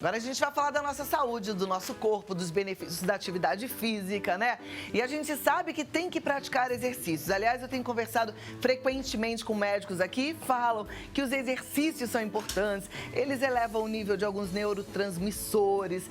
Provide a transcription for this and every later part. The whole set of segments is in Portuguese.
Agora a gente vai falar da nossa saúde, do nosso corpo, dos benefícios da atividade física, né? E a gente sabe que tem que praticar exercícios. Aliás, eu tenho conversado frequentemente com médicos aqui e falam que os exercícios são importantes. Eles elevam o nível de alguns neurotransmissores,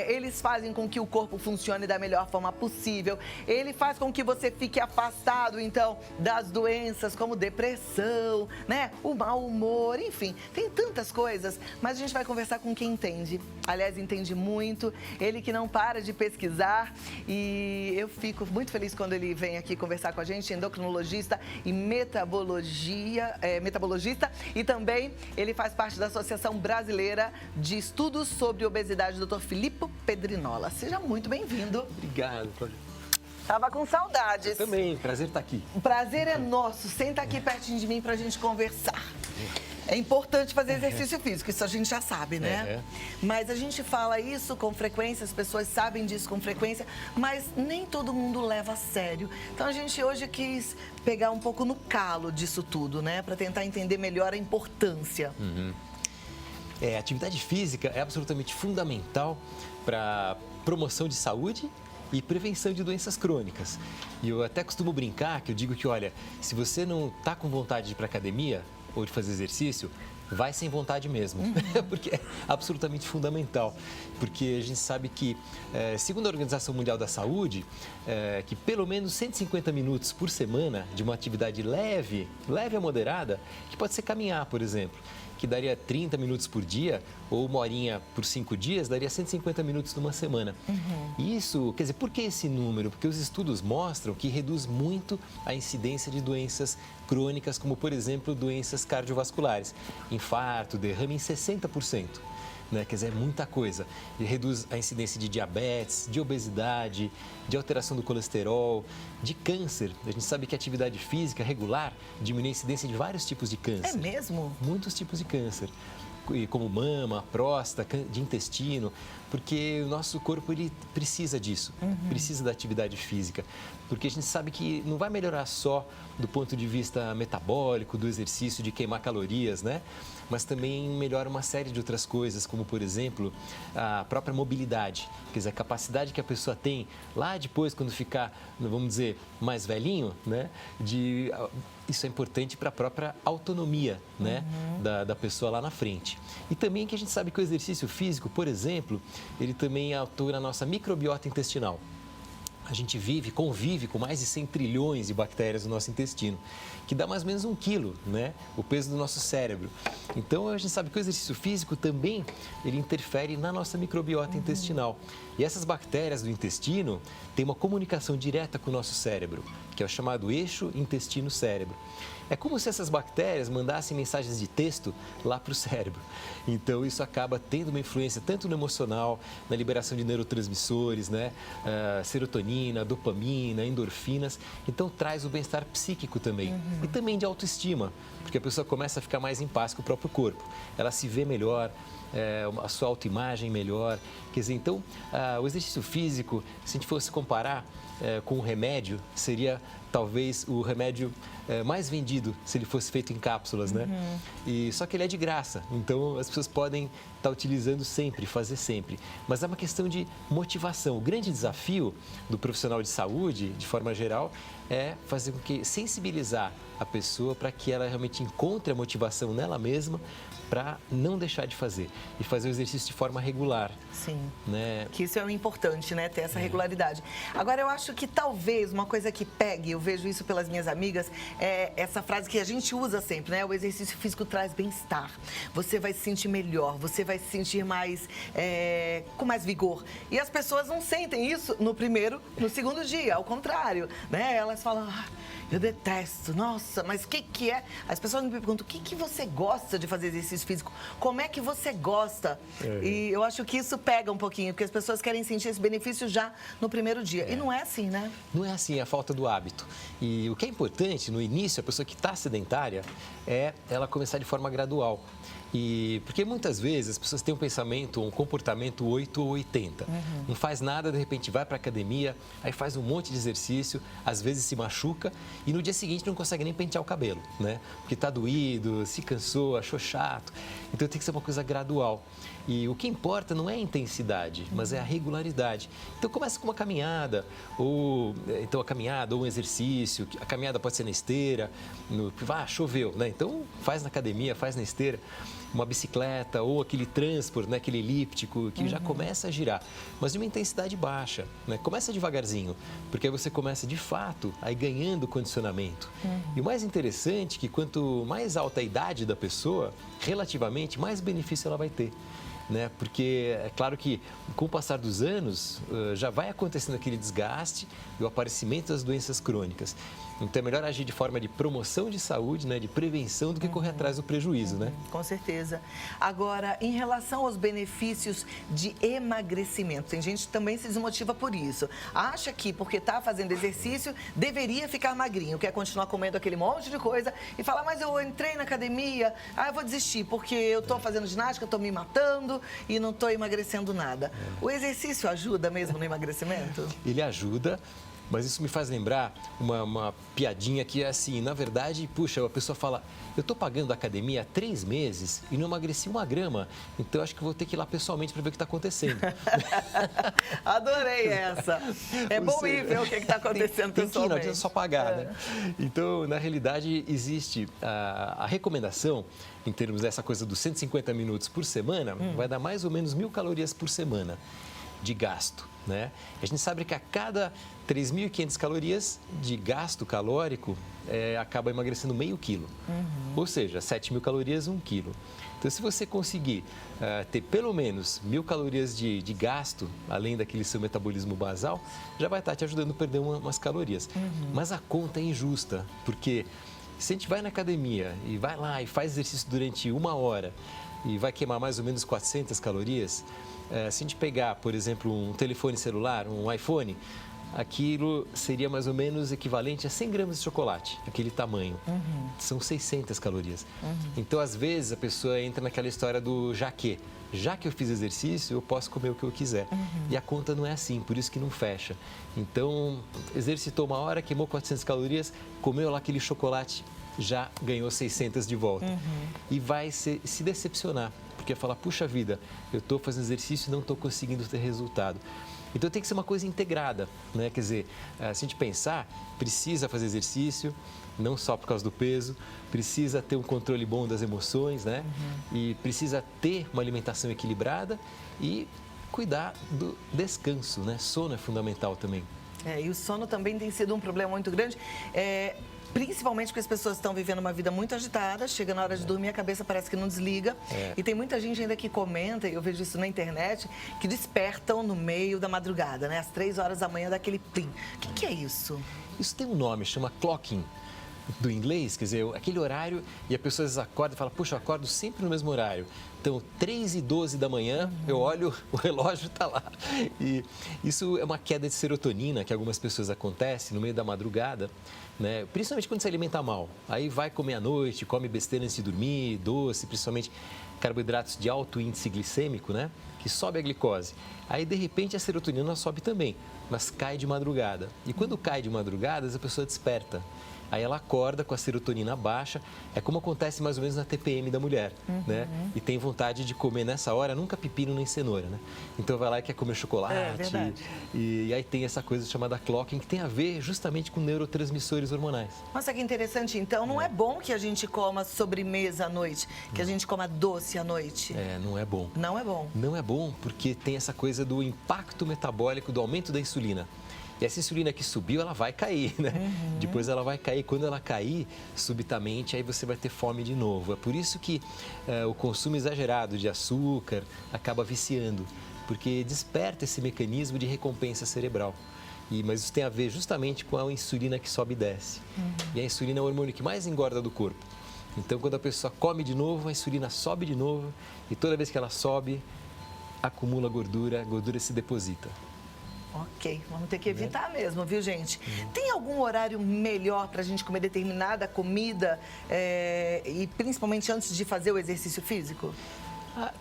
eles fazem com que o corpo funcione da melhor forma possível. Ele faz com que você fique afastado, então, das doenças como depressão, né? O mau humor, enfim, tem tantas coisas. Mas a gente vai conversar com quem entende. Aliás, entende muito, ele que não para de pesquisar e eu fico muito feliz quando ele vem aqui conversar com a gente, endocrinologista e metabologista, e também ele faz parte da Associação Brasileira de Estudos sobre Obesidade, Dr. Filippo Pedrinola. Seja muito bem-vindo. Obrigado, Cláudia. Tava com saudades. Eu também, prazer estar aqui. O prazer é nosso, senta aqui pertinho de mim pra gente conversar. É importante fazer exercício físico, isso a gente já sabe, né? Mas a gente fala isso com frequência, as pessoas sabem disso com frequência, mas nem todo mundo leva a sério. Então a gente hoje quis pegar um pouco no calo disso tudo, né? Para tentar entender melhor a importância. A atividade física é absolutamente fundamental para promoção de saúde e prevenção de doenças crônicas. E eu até costumo brincar que eu digo que, olha, se você não está com vontade de ir para academia ou de fazer exercício, vai sem vontade mesmo, porque é absolutamente fundamental. Porque a gente sabe que, segundo a Organização Mundial da Saúde, que pelo menos 150 minutos por semana de uma atividade leve a moderada, que pode ser caminhar, por exemplo, que daria 30 minutos por dia, ou uma horinha por 5 dias, daria 150 minutos numa semana. Isso, quer dizer, por que esse número? Porque os estudos mostram que reduz muito a incidência de doenças crônicas, como, por exemplo, doenças cardiovasculares, infarto, derrame em 60%. Né? Quer dizer, é muita coisa. E reduz a incidência de diabetes, de obesidade, de alteração do colesterol, de câncer. A gente sabe que a atividade física regular diminui a incidência de vários tipos de câncer. É mesmo? Muitos tipos de câncer, como mama, próstata, de intestino, porque o nosso corpo ele precisa disso, precisa da atividade física, porque a gente sabe que não vai melhorar só do ponto de vista metabólico, do exercício, de queimar calorias, né? Mas também melhora uma série de outras coisas, como, por exemplo, a própria mobilidade, quer dizer, a capacidade que a pessoa tem lá depois, quando ficar, vamos dizer, mais velhinho, né? Isso é importante para a própria autonomia, né? Da pessoa lá na frente. E também que a gente sabe que o exercício físico, por exemplo, ele também atua na nossa microbiota intestinal. A gente convive com mais de 100 trilhões de bactérias no nosso intestino, que dá mais ou menos 1 quilo, né? O peso do nosso cérebro. Então, a gente sabe que o exercício físico também, ele interfere na nossa microbiota intestinal. E essas bactérias do intestino têm uma comunicação direta com o nosso cérebro, que é o chamado eixo intestino-cérebro. É como se essas bactérias mandassem mensagens de texto lá para o cérebro. Então, isso acaba tendo uma influência tanto no emocional, na liberação de neurotransmissores, né? Serotonina, dopamina, endorfinas. Então, traz o bem-estar psíquico também. E também de autoestima, porque a pessoa começa a ficar mais em paz com o próprio corpo. Ela se vê melhor, a sua autoimagem melhor. Quer dizer, então, o exercício físico, se a gente fosse comparar com o remédio, seria talvez o remédio mais vendido se ele fosse feito em cápsulas, né? E só que ele é de graça, então as pessoas podem estar utilizando sempre, fazer sempre. Mas é uma questão de motivação. O grande desafio do profissional de saúde, de forma geral, é fazer com que sensibilizar a pessoa para que ela realmente encontre a motivação nela mesma para não deixar de fazer e fazer o exercício de forma regular. Sim, né? Que isso é o importante, né? Ter essa regularidade. Agora, eu acho que talvez uma coisa que pegue, eu vejo isso pelas minhas amigas, é essa frase que a gente usa sempre, né? O exercício físico traz bem-estar. Você vai se sentir melhor, você vai se sentir mais, com mais vigor. E as pessoas não sentem isso no primeiro, no segundo dia, ao contrário, né? Elas falam, eu detesto, nossa, mas o que é? As pessoas me perguntam, o que você gosta de fazer exercício físico? Como é que você gosta? E eu acho que isso pega um pouquinho, porque as pessoas querem sentir esse benefício já no primeiro dia. E não é assim, né? Não é assim, é a falta do hábito. E o que é importante, no início, a pessoa que está sedentária, é ela começar de forma gradual. E porque muitas vezes as pessoas têm um pensamento, um comportamento 8 ou 80. Não faz nada, de repente vai para a academia, aí faz um monte de exercício, às vezes se machuca e no dia seguinte não consegue nem pentear o cabelo, né? Porque está doído, se cansou, achou chato. Então tem que ser uma coisa gradual. E o que importa não é a intensidade, mas é a regularidade. Então começa com uma caminhada, ou um exercício. A caminhada pode ser na esteira, choveu, né? Então faz na academia, faz na esteira. Uma bicicleta ou aquele transporte, né, aquele elíptico, que já começa a girar, mas de uma intensidade baixa, né? Começa devagarzinho, porque aí você começa de fato a ir ganhando condicionamento. E o mais interessante é que quanto mais alta a idade da pessoa, relativamente, mais benefício ela vai ter. Né? Porque é claro que com o passar dos anos já vai acontecendo aquele desgaste e o aparecimento das doenças crônicas. Então é melhor agir de forma de promoção de saúde, né? De prevenção, do que correr atrás do prejuízo, né? Com certeza. Agora, em relação aos benefícios de emagrecimento, tem gente que também se desmotiva por isso. Acha que porque está fazendo exercício, deveria ficar magrinho, quer continuar comendo aquele monte de coisa e falar, mas eu entrei na academia, eu vou desistir porque eu estou fazendo ginástica, estou me matando e não estou emagrecendo nada. O exercício ajuda mesmo no emagrecimento? Ele ajuda. Mas isso me faz lembrar uma piadinha que é assim, na verdade, puxa, a pessoa fala, eu estou pagando a academia há 3 meses e não emagreci 1 grama, então acho que vou ter que ir lá pessoalmente para ver o que está acontecendo. Adorei essa. É bom ir ver o que está acontecendo pessoalmente. Tem que ir, não adianta só pagar, né? Então, na realidade, existe a recomendação, em termos dessa coisa dos 150 minutos por semana, vai dar mais ou menos 1.000 calorias por semana de gasto, né? A gente sabe que a cada 3.500 calorias de gasto calórico acaba emagrecendo meio quilo. Ou seja, 7.000 calorias, 1 quilo. Então, se você conseguir ter pelo menos 1.000 calorias de gasto, além daquele seu metabolismo basal, já vai estar te ajudando a perder umas calorias. Mas a conta é injusta, porque se a gente vai na academia e vai lá e faz exercício durante 1 hora e vai queimar mais ou menos 400 calorias, se a gente pegar, por exemplo, um telefone celular, um iPhone, aquilo seria mais ou menos equivalente a 100 gramas de chocolate, aquele tamanho. São 600 calorias. Então, às vezes, a pessoa entra naquela história do já que eu fiz exercício, eu posso comer o que eu quiser. E a conta não é assim, por isso que não fecha. Então, exercitou 1 hora, queimou 400 calorias, comeu lá aquele chocolate, já ganhou 600 de volta. E vai se decepcionar, porque vai falar, puxa vida, eu estou fazendo exercício e não estou conseguindo ter resultado. Então tem que ser uma coisa integrada, né? Quer dizer, se a gente pensar, precisa fazer exercício, não só por causa do peso, precisa ter um controle bom das emoções, né? E precisa ter uma alimentação equilibrada e cuidar do descanso, né? Sono é fundamental também. E o sono também tem sido um problema muito grande. Principalmente porque as pessoas estão vivendo uma vida muito agitada, chega na hora de dormir, a cabeça parece que não desliga. E tem muita gente ainda que comenta, e eu vejo isso na internet, que despertam no meio da madrugada, né? Às 3 horas da manhã, daquele plim. O que é isso? Isso tem um nome, chama clocking, do inglês, quer dizer, aquele horário, e a pessoa às vezes acorda e fala, puxa, eu acordo sempre no mesmo horário. Então, 3h12 da manhã, eu olho, o relógio está lá. E isso é uma queda de serotonina que algumas pessoas acontece no meio da madrugada, né? Principalmente quando se alimenta mal. Aí vai comer à noite, come besteira antes de dormir, doce, principalmente carboidratos de alto índice glicêmico, né? Que sobe a glicose. Aí, de repente, a serotonina sobe também, mas cai de madrugada. E quando cai de madrugada, a pessoa desperta. Aí ela acorda com a serotonina baixa, é como acontece mais ou menos na TPM da mulher, né? E tem vontade de comer nessa hora, nunca pepino nem cenoura, né? Então vai lá e quer comer chocolate. E aí tem essa coisa chamada clocking, que tem a ver justamente com neurotransmissores hormonais. Nossa, que interessante. Então não é bom que a gente coma sobremesa à noite, que a gente coma doce à noite? Não é bom. Não é bom? Não é bom, porque tem essa coisa do impacto metabólico, do aumento da insulina. E essa insulina que subiu, ela vai cair, né? Depois ela vai cair. Quando ela cair, subitamente, aí você vai ter fome de novo. É por isso que o consumo exagerado de açúcar acaba viciando, porque desperta esse mecanismo de recompensa cerebral. Mas isso tem a ver justamente com a insulina que sobe e desce. E a insulina é o hormônio que mais engorda do corpo. Então, quando a pessoa come de novo, a insulina sobe de novo. E toda vez que ela sobe, acumula gordura, a gordura se deposita. Ok, vamos ter que evitar mesmo, viu, gente? Tem algum horário melhor para a gente comer determinada comida e principalmente antes de fazer o exercício físico?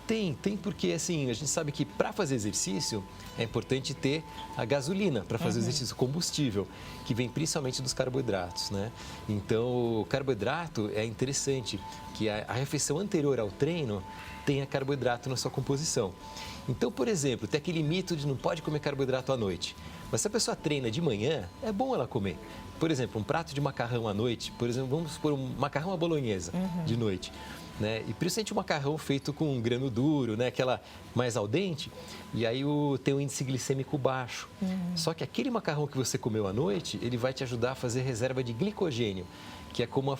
Tem porque assim, a gente sabe que para fazer exercício é importante ter a gasolina para fazer o exercício, o combustível, que vem principalmente dos carboidratos, né? Então, o carboidrato é interessante que a refeição anterior ao treino tenha carboidrato na sua composição. Então, por exemplo, tem aquele mito de não pode comer carboidrato à noite. Mas se a pessoa treina de manhã, é bom ela comer. Por exemplo, um prato de macarrão à noite, por exemplo, vamos supor um macarrão à bolonhesa de noite. Né? E principalmente um macarrão feito com um grano duro, né? Aquela mais al dente, e aí tem um índice glicêmico baixo. Só que aquele macarrão que você comeu à noite, ele vai te ajudar a fazer reserva de glicogênio, que é como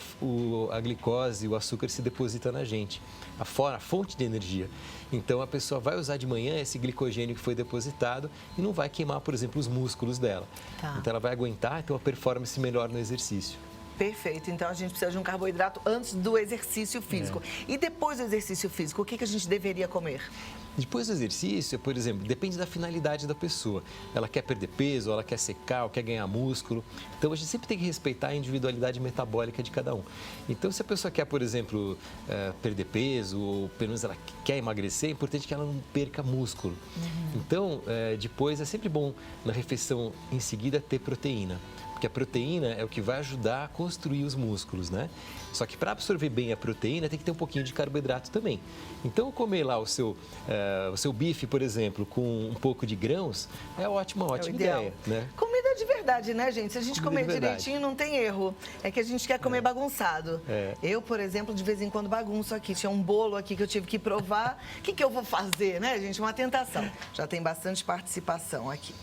a glicose, o açúcar se deposita na gente, a fonte de energia. Então a pessoa vai usar de manhã esse glicogênio que foi depositado e não vai queimar, por exemplo, os músculos dela. Então ela vai aguentar e ter uma performance melhor no exercício. Perfeito. Então, a gente precisa de um carboidrato antes do exercício físico. E depois do exercício físico, o que a gente deveria comer? Depois do exercício, por exemplo, depende da finalidade da pessoa. Ela quer perder peso, ela quer secar, ou quer ganhar músculo. Então, a gente sempre tem que respeitar a individualidade metabólica de cada um. Então, se a pessoa quer, por exemplo, perder peso, ou pelo menos ela quer emagrecer, é importante que ela não perca músculo. Então, depois é sempre bom, na refeição em seguida, ter proteína. Porque a proteína é o que vai ajudar a construir os músculos, né? Só que para absorver bem a proteína tem que ter um pouquinho de carboidrato também. Então, comer lá o seu bife, por exemplo, com um pouco de grãos, é uma ótima ideia, né? Comida de verdade, né, gente? Se a gente comer direitinho, não tem erro. É que a gente quer comer bagunçado. Eu, por exemplo, de vez em quando bagunço aqui. Tinha um bolo aqui que eu tive que provar. O que eu vou fazer, né, gente? Uma tentação. Já tem bastante participação aqui.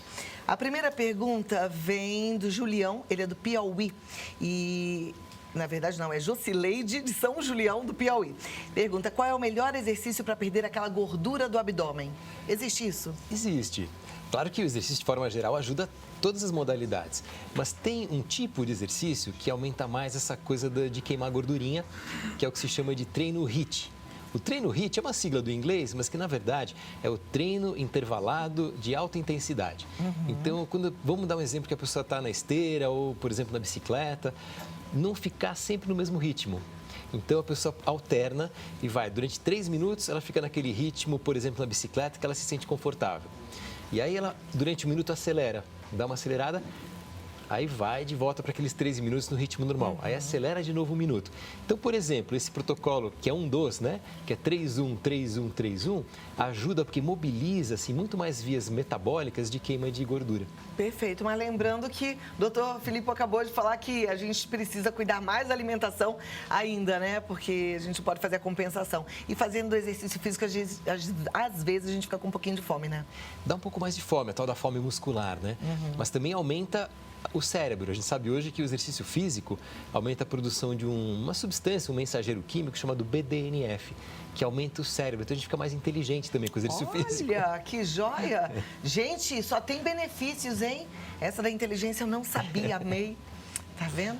A primeira pergunta vem do Julião, ele é do Piauí. E, na verdade, não, é Jocileide de São Julião, do Piauí. Pergunta, qual é o melhor exercício para perder aquela gordura do abdômen? Existe isso? Existe. Claro que o exercício, de forma geral, ajuda todas as modalidades. Mas tem um tipo de exercício que aumenta mais essa coisa de queimar gordurinha, que é o que se chama de treino HIIT. O treino HIIT é uma sigla do inglês, mas que, na verdade, é o treino intervalado de alta intensidade. Então, vamos dar um exemplo que a pessoa está na esteira ou, por exemplo, na bicicleta, não ficar sempre no mesmo ritmo. Então, a pessoa alterna e vai. Durante 3 minutos, ela fica naquele ritmo, por exemplo, na bicicleta, que ela se sente confortável. E aí, ela, durante 1 minuto, acelera, dá uma acelerada. Aí vai de volta para aqueles 3 minutos no ritmo normal. Aí acelera de novo 1 minuto. Então, por exemplo, esse protocolo, que é 1-2, né? Que é 3-1, 3-1, 3-1, ajuda porque mobiliza assim, muito mais vias metabólicas de queima de gordura. Perfeito, mas lembrando que o doutor Filipe acabou de falar que a gente precisa cuidar mais da alimentação ainda, né? Porque a gente pode fazer a compensação. E fazendo exercício físico, às vezes a gente fica com um pouquinho de fome, né? Dá um pouco mais de fome, a tal da fome muscular, né? Mas também aumenta o cérebro. A gente sabe hoje que o exercício físico aumenta a produção de uma substância, um mensageiro químico chamado BDNF, que aumenta o cérebro. Então a gente fica mais inteligente também com o exercício físico. Olha, que joia! Gente, só tem benefícios, hein? Essa da inteligência eu não sabia, amei. Tá vendo?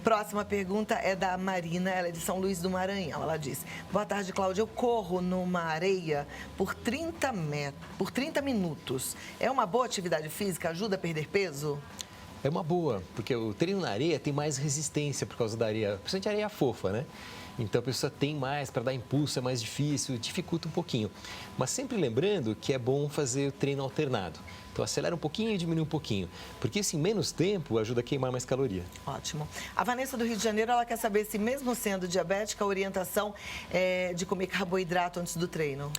Próxima pergunta é da Marina, ela é de São Luís do Maranhão. Ela diz, boa tarde, Cláudia, eu corro numa areia por 30 minutos. É uma boa atividade física? Ajuda a perder peso? É uma boa, porque o treino na areia tem mais resistência por causa da areia, principalmente areia fofa, né? Então a pessoa tem mais, para dar impulso é mais difícil, dificulta um pouquinho. Mas sempre lembrando que é bom fazer o treino alternado. Então acelera um pouquinho e diminui um pouquinho, porque isso em menos tempo ajuda a queimar mais caloria. Ótimo. A Vanessa do Rio de Janeiro, ela quer saber se mesmo sendo diabética, a orientação é de comer carboidrato antes do treino.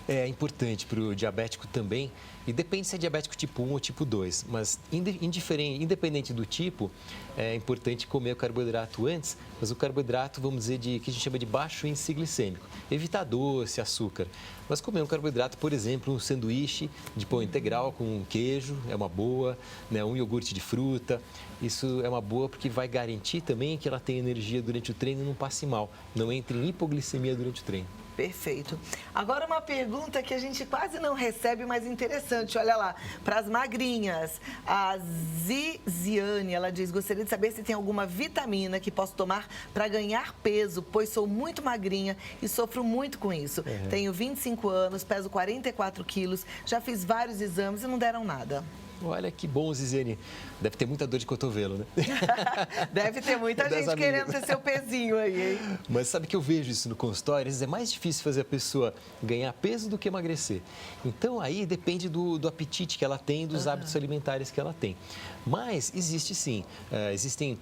É importante para o diabético também, e depende se é diabético tipo 1 ou tipo 2, mas independente do tipo, é importante comer o carboidrato antes, mas o carboidrato, vamos dizer, que a gente chama de baixo índice glicêmico. Evitar doce, açúcar, mas comer um carboidrato, por exemplo, um sanduíche de pão integral com queijo, é uma boa, né? Um iogurte de fruta, isso é uma boa porque vai garantir também que ela tenha energia durante o treino e não passe mal, não entre em hipoglicemia durante o treino. Perfeito. Agora uma pergunta que a gente quase não recebe, mas interessante, olha lá, para as magrinhas. A Ziziane, ela diz, gostaria de saber se tem alguma vitamina que posso tomar para ganhar peso, pois sou muito magrinha e sofro muito com isso. Tenho 25 anos, peso 44 quilos, já fiz vários exames e não deram nada. Olha que bom, Ziziane. Deve ter muita dor de cotovelo, né? Deve ter muita Das gente amigas. querendo ter seu pezinho aí, hein? Mas sabe que eu vejo isso no consultório? Às vezes é mais difícil fazer a pessoa ganhar peso do que emagrecer. Então, aí depende do apetite que ela tem, dos hábitos alimentares que ela tem. Mas existe sim. Existem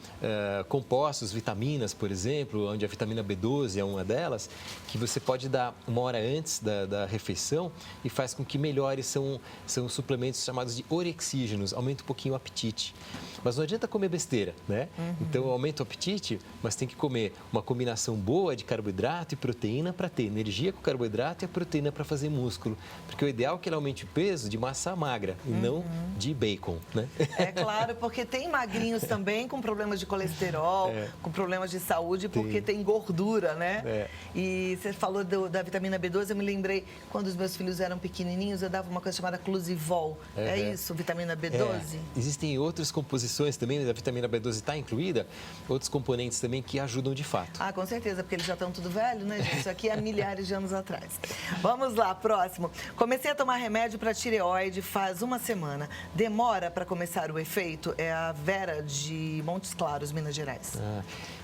compostos, vitaminas, por exemplo, onde a vitamina B12 é uma delas, que você pode dar 1 hora antes da refeição e faz com que melhore. São suplementos chamados de orexígenos, aumenta um pouquinho o apetite. Mas não adianta comer besteira, né? Então, aumenta o apetite, mas tem que comer uma combinação boa de carboidrato e proteína para ter energia com carboidrato e a proteína para fazer músculo. Porque o ideal é que ele aumente o peso de massa magra e não de bacon, né? É claro, porque tem magrinhos também com problemas de colesterol, com problemas de saúde, porque tem gordura, né? E você falou da vitamina B12, eu me lembrei, quando os meus filhos eram pequenininhos, eu dava uma coisa chamada Clusivol. É isso, vitamina B12? Existem outras composições também, a vitamina B12 está incluída, outros componentes também que ajudam de fato. Ah, com certeza, porque eles já estão tudo velho, né, gente? Isso aqui há milhares de anos atrás. Vamos lá, próximo. Comecei a tomar remédio para tireoide faz 1 semana. Demora para começar o efeito? É a Vera de Montes Claros, Minas Gerais.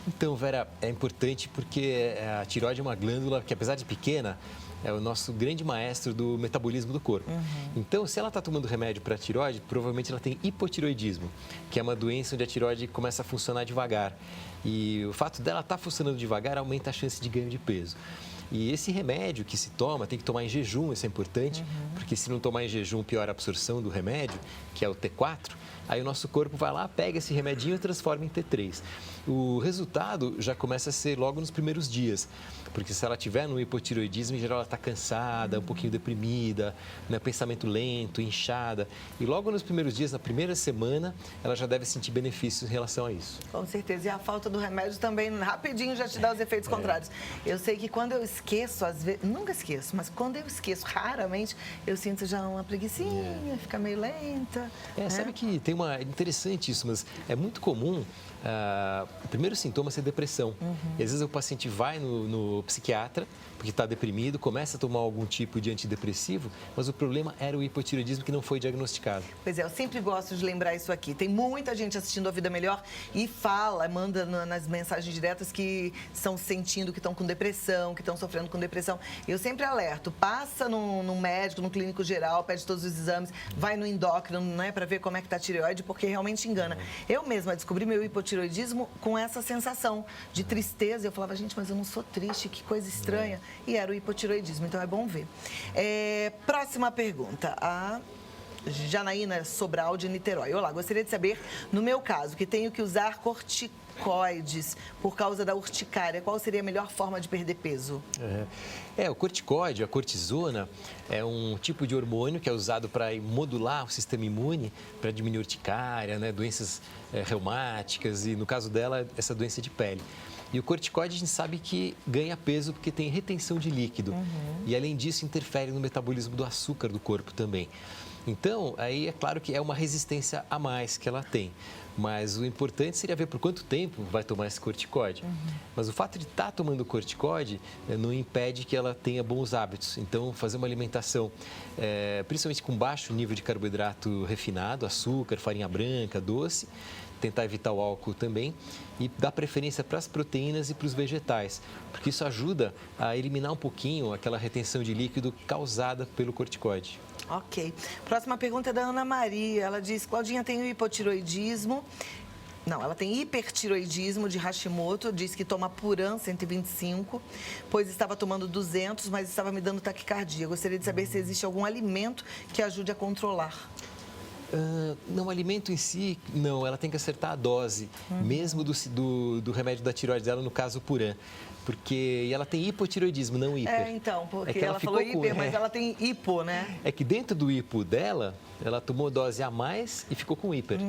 Então, Vera, é importante porque a tireoide é uma glândula que, apesar de pequena, é o nosso grande maestro do metabolismo do corpo. Então, se ela está tomando remédio para a tireoide, provavelmente ela tem hipotireoidismo, que é uma doença onde a tireoide começa a funcionar devagar. E o fato dela estar funcionando devagar aumenta a chance de ganho de peso. E esse remédio que se toma, tem que tomar em jejum, isso é importante, porque se não tomar em jejum, piora a absorção do remédio, que é o T4, aí o nosso corpo vai lá, pega esse remedinho e transforma em T3. O resultado já começa a ser logo nos primeiros dias, porque se ela tiver no hipotireoidismo, em geral ela está cansada, um pouquinho deprimida, né, pensamento lento, inchada. E logo nos primeiros dias, na primeira semana, ela já deve sentir benefícios em relação a isso. Com certeza. E a falta do remédio também, rapidinho, já te dá os efeitos contrários. Eu sei que quando eu esqueço, às vezes, nunca esqueço, mas quando eu esqueço, raramente, eu sinto já uma preguicinha, fica meio lenta. Sabe que tem é interessante isso, mas é muito comum o primeiro sintoma ser depressão. E às vezes o paciente vai no psiquiatra, porque está deprimido, começa a tomar algum tipo de antidepressivo, mas o problema era o hipotireoidismo que não foi diagnosticado. Pois é, eu sempre gosto de lembrar isso aqui. Tem muita gente assistindo a Vida Melhor e manda nas mensagens diretas que estão sentindo que estão com depressão, que estão sofrendo com depressão. Eu sempre alerto, passa num médico, num clínico geral, pede todos os exames, vai no endócrino, né, para ver como é que está a tireoide, porque realmente engana. Eu mesma descobri meu hipotireoidismo com essa sensação de tristeza. Eu falava, gente, mas eu não sou triste, que coisa estranha. E era o hipotireoidismo, então é bom ver. Próxima pergunta. A Janaína Sobral, de Niterói. Olá, gostaria de saber, no meu caso, que tenho que usar corticoides por causa da urticária, qual seria a melhor forma de perder peso? O corticóide, a cortisona, é um tipo de hormônio que é usado para modular o sistema imune, para diminuir urticária, né, doenças reumáticas e, no caso dela, essa doença de pele. E o corticoide a gente sabe que ganha peso porque tem retenção de líquido. E, além disso, interfere no metabolismo do açúcar do corpo também. Então, aí é claro que é uma resistência a mais que ela tem. Mas o importante seria ver por quanto tempo vai tomar esse corticoide. Mas o fato de estar tomando corticoide não impede que ela tenha bons hábitos. Então, fazer uma alimentação, principalmente com baixo nível de carboidrato refinado, açúcar, farinha branca, doce, tentar evitar o álcool também e dar preferência para as proteínas e para os vegetais, porque isso ajuda a eliminar um pouquinho aquela retenção de líquido causada pelo corticoide. Ok. Próxima pergunta é da Ana Maria. Ela diz, Claudinha, tem hipotiroidismo. Não, ela tem hipertiroidismo de Hashimoto, diz que toma Puran 125, pois estava tomando 200, mas estava me dando taquicardia. Gostaria de saber se existe algum alimento que ajude a controlar. Não, o alimento em si, não, ela tem que acertar a dose, mesmo do remédio da tireoide dela, no caso o Puran. Porque ela tem hipotireoidismo, não hiper. Então, porque que ela falou hiper, mas ela tem hipo, né? É que dentro do hipo dela, ela tomou dose a mais e ficou com hiper.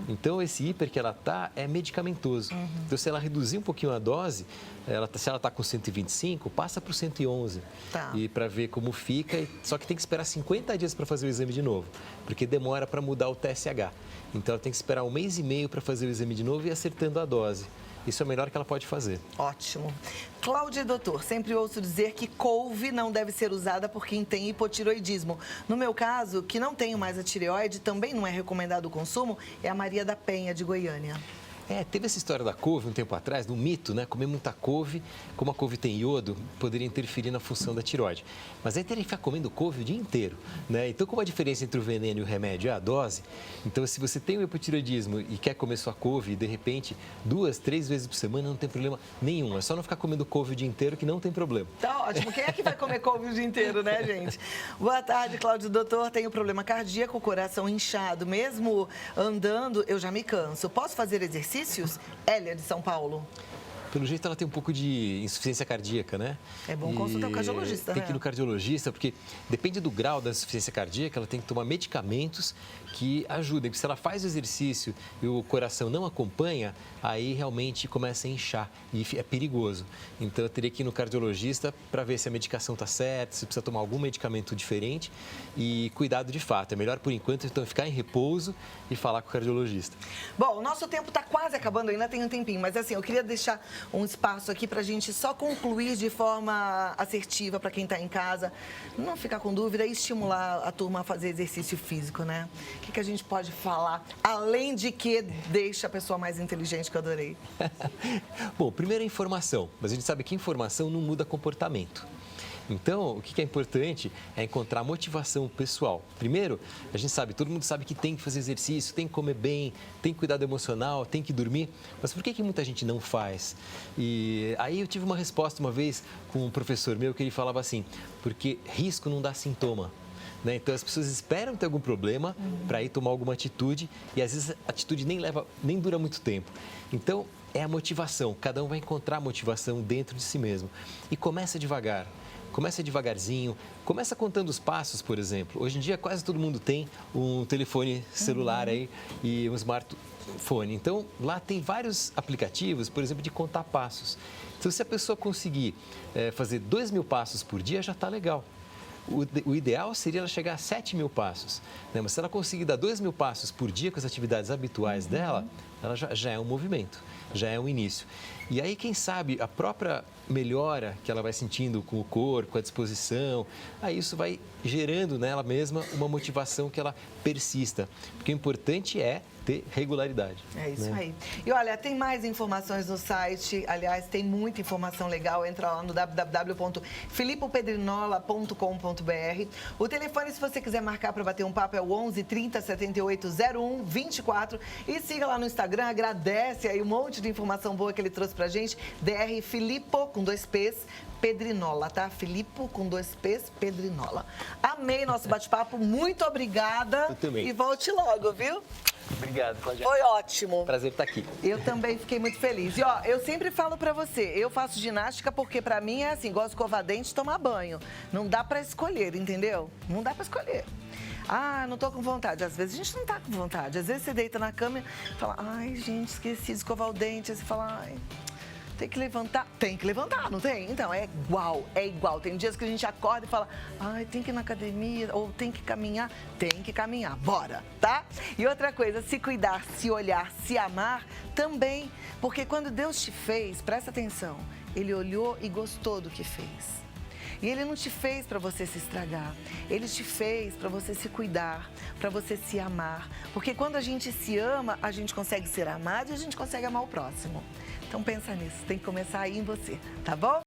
Então, esse hiper que ela tá é medicamentoso. Então, se ela reduzir um pouquinho a dose, se ela está com 125, passa para o 111. Tá. E para ver como fica, só que tem que esperar 50 dias para fazer o exame de novo, porque demora para mudar o TSH. Então, ela tem que esperar 1 mês e meio para fazer o exame de novo e ir acertando a dose. isso é o melhor que ela pode fazer. Ótimo. Cláudia e doutor, sempre ouço dizer que couve não deve ser usada por quem tem hipotiroidismo. No meu caso, que não tenho mais a tireoide, também não é recomendado o consumo, é a Maria da Penha, de Goiânia. Teve essa história da couve um tempo atrás, do mito, né? Comer muita couve, como a couve tem iodo, poderia interferir na função da tireoide. Mas aí teria que ficar comendo couve o dia inteiro, né? Então, como a diferença entre o veneno e o remédio é a dose, então se você tem o hipotireoidismo e quer comer sua couve, de repente, 2, 3 vezes por semana, não tem problema nenhum. É só não ficar comendo couve o dia inteiro que não tem problema. Tá ótimo. Quem é que vai comer couve o dia inteiro, né, gente? Boa tarde, Cláudio. Doutor, tenho problema cardíaco, coração inchado. Mesmo andando, eu já me canso. Posso fazer exercícios? Hélia, de São Paulo. Pelo jeito, ela tem um pouco de insuficiência cardíaca, né? É bom consultar o cardiologista, Tem que ir no cardiologista, porque depende do grau da insuficiência cardíaca, ela tem que tomar medicamentos que ajudem. Porque se ela faz o exercício e o coração não acompanha, aí realmente começa a inchar e é perigoso. Então, eu teria que ir no cardiologista para ver se a medicação está certa, se precisa tomar algum medicamento diferente e cuidado de fato. É melhor, por enquanto, então, ficar em repouso e falar com o cardiologista. Bom, o nosso tempo está quase acabando, ainda tem um tempinho, mas assim, eu queria deixar um espaço aqui para a gente só concluir de forma assertiva para quem está em casa, não ficar com dúvida e estimular a turma a fazer exercício físico, né? O que a gente pode falar, além de que deixa a pessoa mais inteligente, que eu adorei? Bom, primeiro a informação, mas a gente sabe que informação não muda comportamento. Então, o que é importante é encontrar motivação pessoal. Primeiro, a gente sabe, todo mundo sabe que tem que fazer exercício, tem que comer bem, tem que cuidar do emocional, tem que dormir. Mas por que muita gente não faz? E aí eu tive uma resposta uma vez com um professor meu que ele falava assim, porque risco não dá sintoma. Né? Então, as pessoas esperam ter algum problema para ir tomar alguma atitude e às vezes a atitude nem dura muito tempo. Então, é a motivação. Cada um vai encontrar motivação dentro de si mesmo. E começa devagar. Começa devagarzinho, começa contando os passos, por exemplo. Hoje em dia quase todo mundo tem um telefone celular aí e um smartphone. Então lá tem vários aplicativos, por exemplo, de contar passos. Então se a pessoa conseguir fazer 2.000 passos por dia, já está legal. O ideal seria ela chegar a 7.000 passos, né? Mas se ela conseguir dar 2.000 passos por dia com as atividades habituais dela, ela já é um movimento, já é um início. E aí, quem sabe, a própria melhora que ela vai sentindo com o corpo, com a disposição, aí isso vai gerando nela mesma uma motivação que ela persista. Porque o importante é ter regularidade. É isso, né? aí. E olha, tem mais informações no site, aliás, tem muita informação legal, entra lá no www.filipopedrinola.com.br. O telefone, se você quiser marcar para bater um papo, é o 11 30 78 01 24. E siga lá no Instagram, agradece aí um monte de informação boa que ele trouxe pra gente. DR Filippo, com 2 P's, Pedrinola, tá? Filippo, com 2 P's, Pedrinola. Amei nosso bate-papo, muito obrigada. Eu também. E volte logo, viu? Obrigado, Cláudia. Foi ótimo. Prazer estar aqui. Eu também fiquei muito feliz. E ó, eu sempre falo pra você, eu faço ginástica porque pra mim é assim, gosto de escovar dente e tomar banho. Não dá pra escolher, entendeu? Não dá pra escolher. Ah, não tô com vontade. Às vezes a gente não tá com vontade. Às vezes você deita na cama e fala, ai, gente, esqueci de escovar o dente. Aí você fala, ai, tem que levantar. Tem que levantar, não tem? Então, é igual, é igual. Tem dias que a gente acorda e fala, ai, tem que ir na academia, ou tem que caminhar. Tem que caminhar, bora, tá? E outra coisa, se cuidar, se olhar, se amar, também. Porque quando Deus te fez, presta atenção, Ele olhou e gostou do que fez. E Ele não te fez para você se estragar. Ele te fez para você se cuidar, para você se amar. Porque quando a gente se ama, a gente consegue ser amado e a gente consegue amar o próximo. Então pensa nisso, tem que começar aí em você, tá bom?